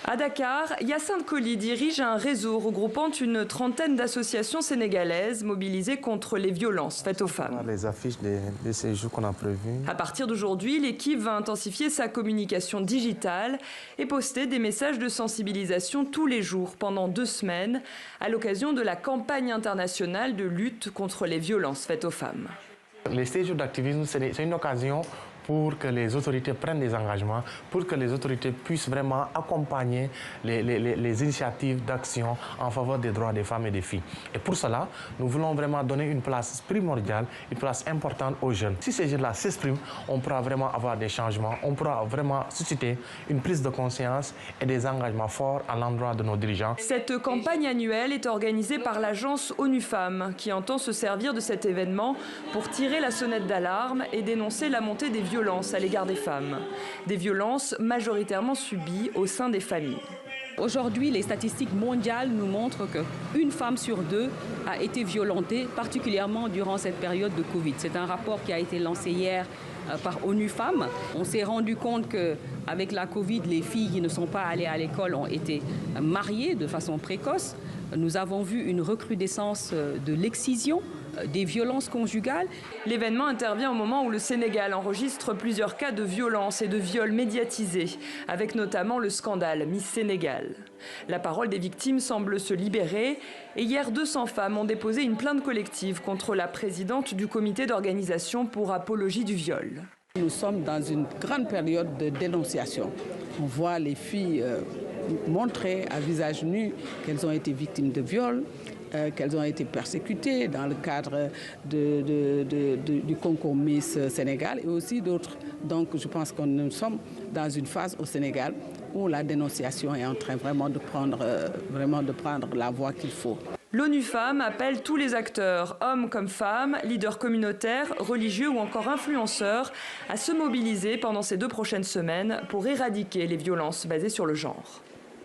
À Dakar, Yacinthe Colly dirige un réseau regroupant une trentaine d'associations sénégalaises mobilisées contre les violences faites aux femmes. Les affiches des séjours qu'on a prévus. À partir d'aujourd'hui, l'équipe va intensifier sa communication digitale et poster des messages de sensibilisation tous les jours pendant 2 semaines à l'occasion de la campagne internationale de lutte contre les violences faites aux femmes. Les séjours d'activisme, c'est une occasion pour que les autorités prennent des engagements, pour que les autorités puissent vraiment accompagner les initiatives d'action en faveur des droits des femmes et des filles. Et pour cela, nous voulons vraiment donner une place primordiale, une place importante aux jeunes. Si ces jeunes-là s'expriment, on pourra vraiment avoir des changements, on pourra vraiment susciter une prise de conscience et des engagements forts à l'endroit de nos dirigeants. Cette campagne annuelle est organisée par l'agence ONU Femmes, qui entend se servir de cet événement pour tirer la sonnette d'alarme et dénoncer la montée des violences à l'égard des femmes. Des violences majoritairement subies au sein des familles. Aujourd'hui, les statistiques mondiales nous montrent qu'une femme sur 2 a été violentée, particulièrement durant cette période de Covid. C'est un rapport qui a été lancé hier par ONU Femmes. On s'est rendu compte qu'avec la Covid, les filles qui ne sont pas allées à l'école ont été mariées de façon précoce. Nous avons vu une recrudescence de l'excision, des violences conjugales. L'événement intervient au moment où le Sénégal enregistre plusieurs cas de violence et de viols médiatisés, avec notamment le scandale Miss Sénégal. La parole des victimes semble se libérer et hier 200 femmes ont déposé une plainte collective contre la présidente du comité d'organisation pour apologie du viol. Nous sommes dans une grande période de dénonciation. On voit les filles montrer à visage nu qu'elles ont été victimes de viols, qu'elles ont été persécutées dans le cadre du concours Miss Sénégal et aussi d'autres. Donc je pense que nous sommes dans une phase au Sénégal où la dénonciation est en train vraiment de prendre la voie qu'il faut. L'ONU Femmes appelle tous les acteurs, hommes comme femmes, leaders communautaires, religieux ou encore influenceurs, à se mobiliser pendant ces 2 prochaines semaines pour éradiquer les violences basées sur le genre.